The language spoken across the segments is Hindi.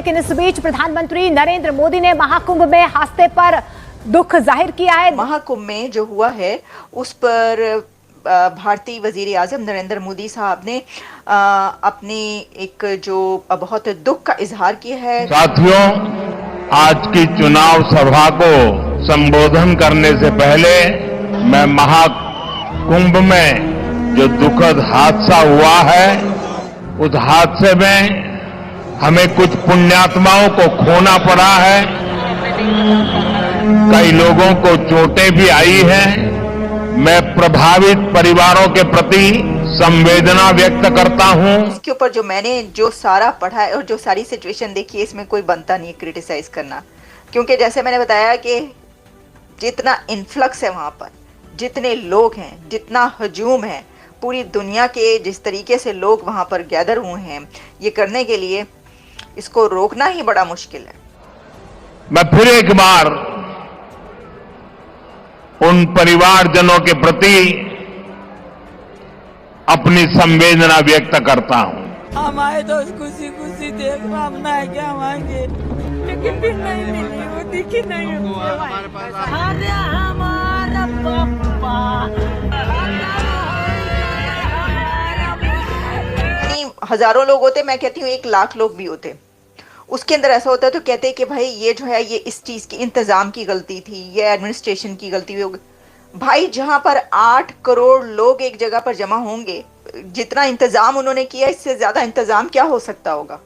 लेकिन इस बीच प्रधानमंत्री नरेंद्र मोदी ने महाकुंभ में हादसे पर दुख जाहिर किया है। महाकुंभ में जो हुआ है उस पर भारतीय वजीर आजम नरेंद्र मोदी साहब ने अपनी एक जो बहुत दुख का इजहार किया है। साथियों, आज की चुनाव सभा को संबोधन करने से पहले मैं महाकुंभ में जो दुखद हादसा हुआ है उस हादसे में हमें कुछ पुण्यात्माओं को खोना पड़ा है, कई लोगों को चोटें भी आई हैं। मैं प्रभावित परिवारों के प्रति संवेदना व्यक्त करता हूं। इसके ऊपर जो मैंने जो सारा पढ़ा है और जो सारी सिचुएशन देखी है, इसमें कोई बनता नहीं है क्रिटिसाइज करना, क्योंकि जैसे मैंने बताया कि जितना इन्फ्लक्स है वहां पर, जितने लोग हैं, जितना हजूम है, पूरी दुनिया के जिस तरीके से लोग वहां पर गैदर हुए हैं, ये करने के लिए इसको रोकना ही बड़ा मुश्किल है। मैं फिर एक बार उन परिवारजनों के प्रति अपनी संवेदना व्यक्त करता हूं। हम आए तो खुशी खुशी देख रहा है क्या मांगे, लेकिन फिर नहीं मिली, वो दिखी नहीं। हमारे पास हमारा हजारों लोग होते, मैं कहती हूँ 1 लाख लोग भी होते, उसके अंदर ऐसा होता है तो कहते हैं कि भाई ये जो है ये इस चीज की इंतजाम की गलती थी, ये एडमिनिस्ट्रेशन की गलती होगी। भाई जहां पर 8 करोड़ लोग एक जगह पर जमा होंगे, जितना इंतजाम उन्होंने किया इससे ज्यादा इंतजाम क्या हो सकता होगा।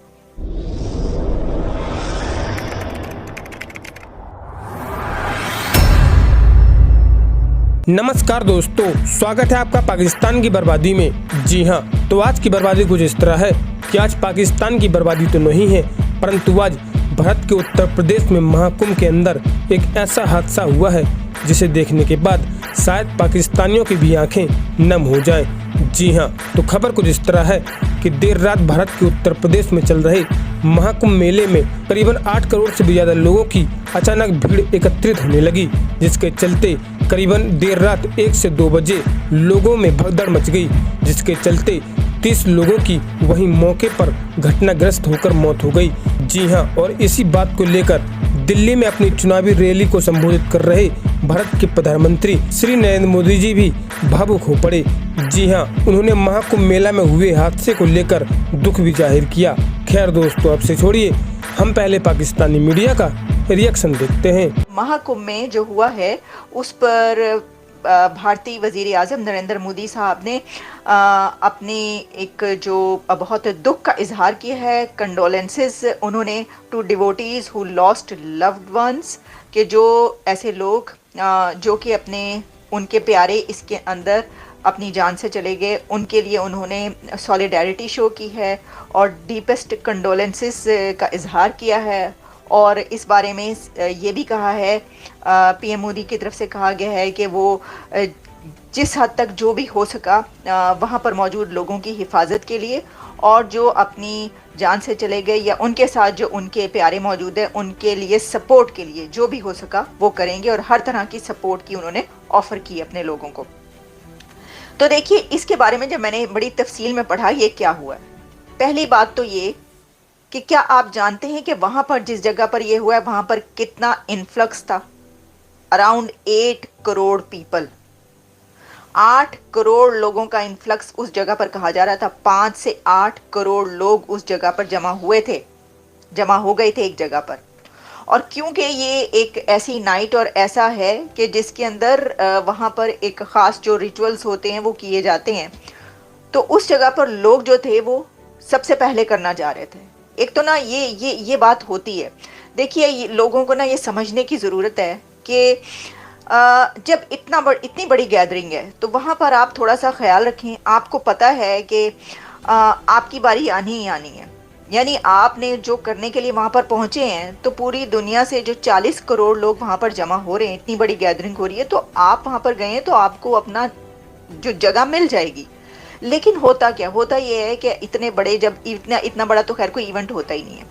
नमस्कार दोस्तों, स्वागत है आपका पाकिस्तान की बर्बादी में। जी हाँ, तो आज की बर्बादी कुछ इस तरह है कि आज पाकिस्तान की बर्बादी तो नहीं है, परंतु आज भारत के उत्तर प्रदेश में महाकुंभ के अंदर एक ऐसा हादसा हुआ है जिसे देखने के बाद शायद पाकिस्तानियों की भी आंखें नम हो जाएं। जी हाँ, तो खबर कुछ इस तरह है कि देर रात भारत के उत्तर प्रदेश में चल रहे महाकुंभ मेले में करीबन 8 करोड़ से भी ज्यादा लोगों की अचानक भीड़ एकत्रित होने लगी, जिसके चलते करीबन देर रात 1 से 2 बजे लोगों में भगदड़ मच गई, जिसके चलते 30 लोगों की वहीं मौके पर घटनाग्रस्त होकर मौत हो गई। जी हाँ, और इसी बात को लेकर दिल्ली में अपनी चुनावी रैली को संबोधित कर रहे भारत के प्रधानमंत्री श्री नरेंद्र मोदी जी भी भावुक हो पड़े। जी हाँ, उन्होंने महाकुंभ मेला में हुए हादसे को लेकर दुख भी जाहिर किया। खैर दोस्तों, अब से छोड़िए, हम पहले पाकिस्तानी मीडिया का रिएक्शन देखते हैं। महाकुंभ में जो हुआ है उस पर भारतीय वजीर आजम नरेंद्र मोदी साहब ने अपनी एक जो बहुत दुख का इजहार किया है। कंडोलेंसेस उन्होंने to devotees who lost loved ones, के जो ऐसे लोग जो कि अपने उनके प्यारे इसके अंदर अपनी जान से चले गए, उनके लिए उन्होंने सॉलिडारिटी शो की है और डीपेस्ट कंडोलेंसेस का इजहार किया है। और इस बारे में ये भी कहा है, पीएम मोदी की तरफ से कहा गया है कि वो जिस हद तक जो भी हो सका वहाँ पर मौजूद लोगों की हिफाजत के लिए, और जो अपनी जान से चले गए या उनके साथ जो उनके प्यारे मौजूद हैं उनके लिए सपोर्ट के लिए जो भी हो सका वो करेंगे, और हर तरह की सपोर्ट की उन्होंने ऑफर की अपने लोगों को। तो देखिए, इसके बारे में जब मैंने बड़ी तफसील में पढ़ा ये क्या हुआ है, पहली बात तो ये कि क्या आप जानते हैं कि वहां पर जिस जगह पर ये हुआ है वहां पर कितना इन्फ्लक्स था? अराउंड 8 करोड़ पीपल, 8 करोड़ लोगों का इन्फ्लक्स उस जगह पर कहा जा रहा था। 5 से 8 करोड़ लोग उस जगह पर जमा हो गए थे एक जगह पर। और क्योंकि ये एक ऐसी नाइट और ऐसा है कि जिसके अंदर वहां पर एक ख़ास जो रिचुअल्स होते हैं वो किए जाते हैं, तो उस जगह पर लोग जो थे वो सबसे पहले करना जा रहे थे। एक तो ना ये बात होती है। देखिए, लोगों को ना ये समझने की ज़रूरत है कि जब इतनी बड़ी गैदरिंग है तो वहाँ पर आप थोड़ा सा ख्याल रखें। आपको पता है कि आपकी बारी आनी ही आनी है, यानी आपने जो करने के लिए वहाँ पर पहुँचे हैं, तो पूरी दुनिया से जो 40 करोड़ लोग वहाँ पर जमा हो रहे हैं, इतनी बड़ी गैदरिंग हो रही है, तो आप वहाँ पर गए हैं तो आपको अपना जो जगह मिल जाएगी। लेकिन होता क्या, होता ये है कि इतने बड़े, जब इतना बड़ा तो खैर कोई इवेंट होता ही नहीं है,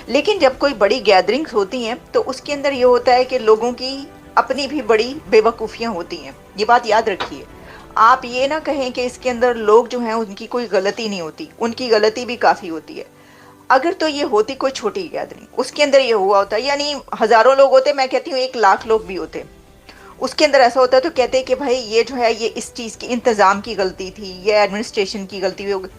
लेकिन जब कोई बड़ी गैदरिंग्स होती हैं तो उसके अंदर ये होता है कि लोगों की अपनी भी बड़ी बेवकूफ़ियाँ होती हैं। ये बात याद रखिए। आप ये ना कहें कि इसके अंदर लोग जो हैं उनकी कोई गलती नहीं होती, उनकी गलती भी काफ़ी होती है। अगर तो ये होती कोई छोटी गैदरिंग, उसके अंदर ये हुआ होता, यानी हजारों लोग होते, मैं कहती हूँ 1 लाख लोग भी होते, उसके अंदर ऐसा होता है तो कहते हैं कि भाई ये जो है ये इस चीज़ की इंतज़ाम की गलती थी, ये एडमिनिस्ट्रेशन की गलती हुई।